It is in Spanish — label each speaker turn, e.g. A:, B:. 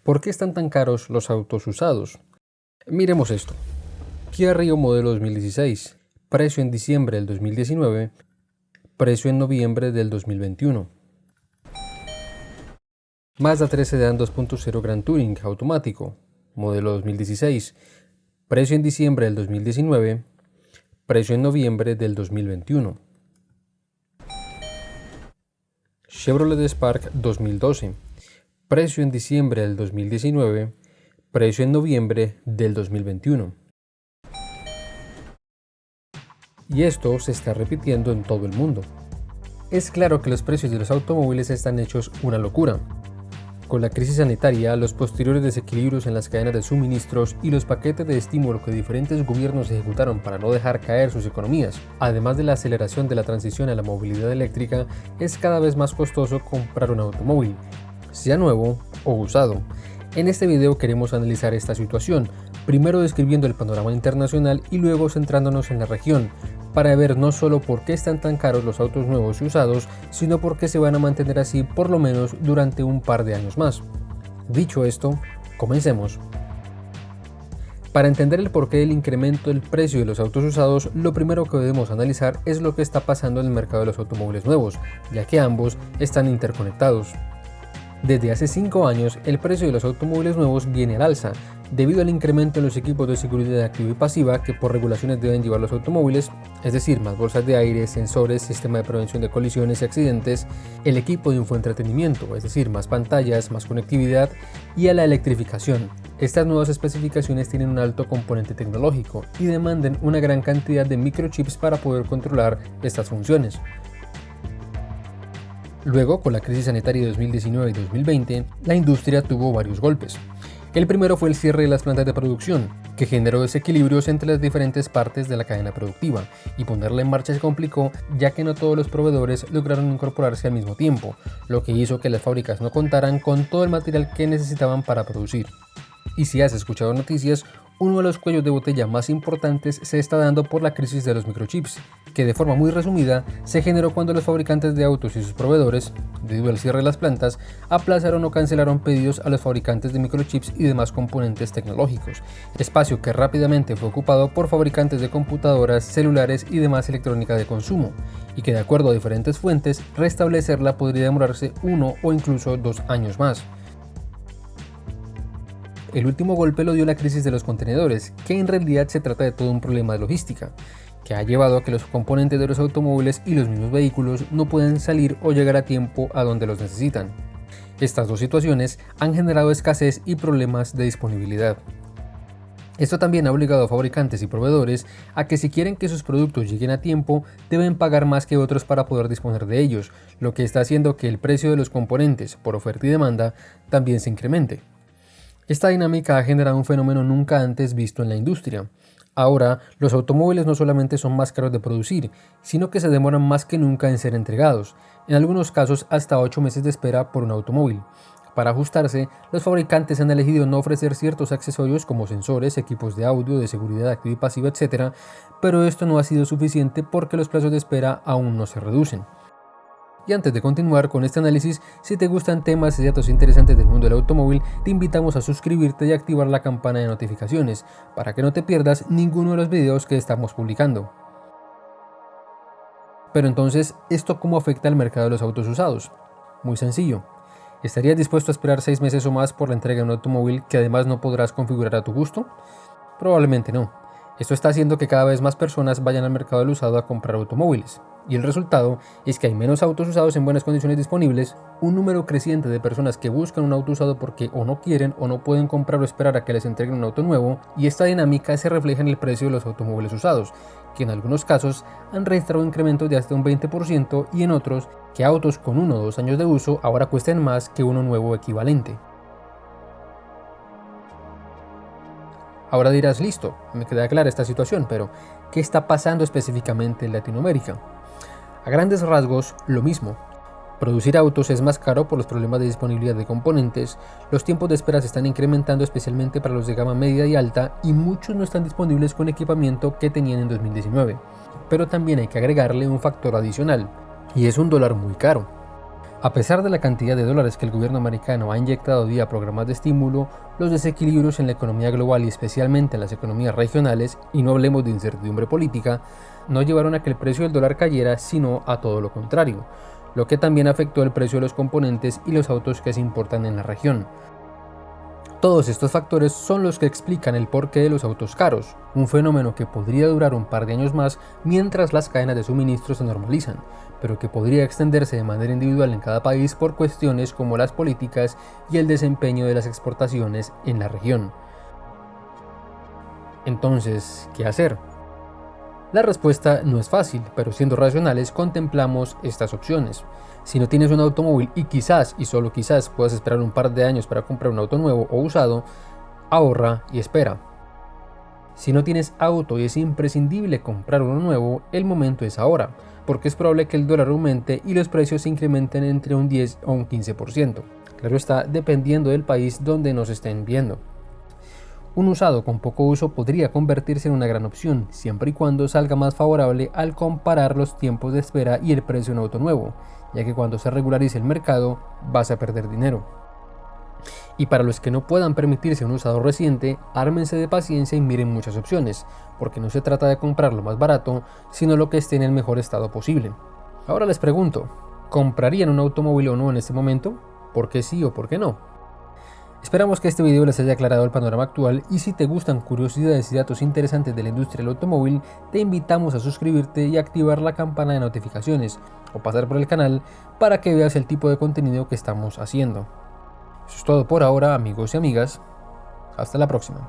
A: ¿Por qué están tan caros los autos usados? Miremos esto. Kia Rio modelo 2016, precio en diciembre del 2019, precio en noviembre del 2021. Mazda 3 Sedan 2.0 Grand Touring automático, modelo 2016, precio en diciembre del 2019, precio en noviembre del 2021. Chevrolet Spark 2012, precio en diciembre del 2019, precio en noviembre del 2021. Y esto se está repitiendo en todo el mundo. Es claro que los precios de los automóviles están hechos una locura. Con la crisis sanitaria, los posteriores desequilibrios en las cadenas de suministros y los paquetes de estímulo que diferentes gobiernos ejecutaron para no dejar caer sus economías, además de la aceleración de la transición a la movilidad eléctrica, es cada vez más costoso comprar un automóvil, sea nuevo o usado. En este video queremos analizar esta situación, primero describiendo el panorama internacional y luego centrándonos en la región, para ver no solo por qué están tan caros los autos nuevos y usados, sino por qué se van a mantener así por lo menos durante un par de años más. Dicho esto, comencemos. Para entender el porqué del incremento del precio de los autos usados, lo primero que debemos analizar es lo que está pasando en el mercado de los automóviles nuevos, ya que ambos están interconectados. Desde hace 5 años, el precio de los automóviles nuevos viene al alza, debido al incremento en los equipos de seguridad activa y pasiva que por regulaciones deben llevar los automóviles, es decir, más bolsas de aire, sensores, sistema de prevención de colisiones y accidentes, el equipo de infoentretenimiento, es decir, más pantallas, más conectividad, y a la electrificación. Estas nuevas especificaciones tienen un alto componente tecnológico y demandan una gran cantidad de microchips para poder controlar estas funciones. Luego, con la crisis sanitaria de 2019 y 2020, la industria tuvo varios golpes. El primero fue el cierre de las plantas de producción, que generó desequilibrios entre las diferentes partes de la cadena productiva, y ponerla en marcha se complicó ya que no todos los proveedores lograron incorporarse al mismo tiempo, lo que hizo que las fábricas no contaran con todo el material que necesitaban para producir. Y si has escuchado noticias, uno de los cuellos de botella más importantes se está dando por la crisis de los microchips, que de forma muy resumida se generó cuando los fabricantes de autos y sus proveedores, debido al cierre de las plantas, aplazaron o cancelaron pedidos a los fabricantes de microchips y demás componentes tecnológicos, espacio que rápidamente fue ocupado por fabricantes de computadoras, celulares y demás electrónica de consumo, y que de acuerdo a diferentes fuentes, restablecerla podría demorarse 1 o incluso 2 años más. El último golpe lo dio la crisis de los contenedores, que en realidad se trata de todo un problema de logística, que ha llevado a que los componentes de los automóviles y los mismos vehículos no puedan salir o llegar a tiempo a donde los necesitan. Estas dos situaciones han generado escasez y problemas de disponibilidad. Esto también ha obligado a fabricantes y proveedores a que si quieren que sus productos lleguen a tiempo, deben pagar más que otros para poder disponer de ellos, lo que está haciendo que el precio de los componentes, por oferta y demanda, también se incremente. Esta dinámica ha generado un fenómeno nunca antes visto en la industria. Ahora, los automóviles no solamente son más caros de producir, sino que se demoran más que nunca en ser entregados, en algunos casos hasta 8 meses de espera por un automóvil. Para ajustarse, los fabricantes han elegido no ofrecer ciertos accesorios como sensores, equipos de audio, de seguridad activa y pasiva, etc., pero esto no ha sido suficiente porque los plazos de espera aún no se reducen. Y antes de continuar con este análisis, si te gustan temas y datos interesantes del mundo del automóvil, te invitamos a suscribirte y activar la campana de notificaciones, para que no te pierdas ninguno de los videos que estamos publicando. Pero entonces, ¿esto cómo afecta al mercado de los autos usados? Muy sencillo. ¿Estarías dispuesto a esperar 6 meses o más por la entrega de un automóvil que además no podrás configurar a tu gusto? Probablemente no. Esto está haciendo que cada vez más personas vayan al mercado del usado a comprar automóviles. Y el resultado es que hay menos autos usados en buenas condiciones disponibles, un número creciente de personas que buscan un auto usado porque o no quieren o no pueden comprar o esperar a que les entreguen un auto nuevo, y esta dinámica se refleja en el precio de los automóviles usados, que en algunos casos han registrado incrementos de hasta un 20% y en otros que autos con 1 o 2 años de uso ahora cuestan más que uno nuevo equivalente. Ahora dirás, listo, me queda clara esta situación, pero ¿qué está pasando específicamente en Latinoamérica? A grandes rasgos, lo mismo. Producir autos es más caro por los problemas de disponibilidad de componentes, los tiempos de espera se están incrementando especialmente para los de gama media y alta y muchos no están disponibles con equipamiento que tenían en 2019. Pero también hay que agregarle un factor adicional, y es un dólar muy caro. A pesar de la cantidad de dólares que el gobierno americano ha inyectado vía programas de estímulo, los desequilibrios en la economía global y especialmente en las economías regionales, y no hablemos de incertidumbre política, no llevaron a que el precio del dólar cayera, sino a todo lo contrario, lo que también afectó el precio de los componentes y los autos que se importan en la región. Todos estos factores son los que explican el porqué de los autos caros, un fenómeno que podría durar un par de años más mientras las cadenas de suministro se normalizan, pero que podría extenderse de manera individual en cada país por cuestiones como las políticas y el desempeño de las exportaciones en la región. Entonces, ¿qué hacer? La respuesta no es fácil, pero siendo racionales contemplamos estas opciones. Si no tienes un automóvil y quizás y solo quizás puedas esperar un par de años para comprar un auto nuevo o usado, ahorra y espera. Si no tienes auto y es imprescindible comprar uno nuevo, el momento es ahora, porque es probable que el dólar aumente y los precios se incrementen entre un 10 o un 15%. Claro está, dependiendo del país donde nos estén viendo. Un usado con poco uso podría convertirse en una gran opción, siempre y cuando salga más favorable al comparar los tiempos de espera y el precio de un auto nuevo, ya que cuando se regularice el mercado vas a perder dinero. Y para los que no puedan permitirse un usado reciente, ármense de paciencia y miren muchas opciones, porque no se trata de comprar lo más barato, sino lo que esté en el mejor estado posible. Ahora les pregunto, ¿comprarían un automóvil o no en este momento? ¿Por qué sí o por qué no? Esperamos que este video les haya aclarado el panorama actual y si te gustan curiosidades y datos interesantes de la industria del automóvil, te invitamos a suscribirte y activar la campana de notificaciones o pasar por el canal para que veas el tipo de contenido que estamos haciendo. Eso es todo por ahora, amigos y amigas. Hasta la próxima.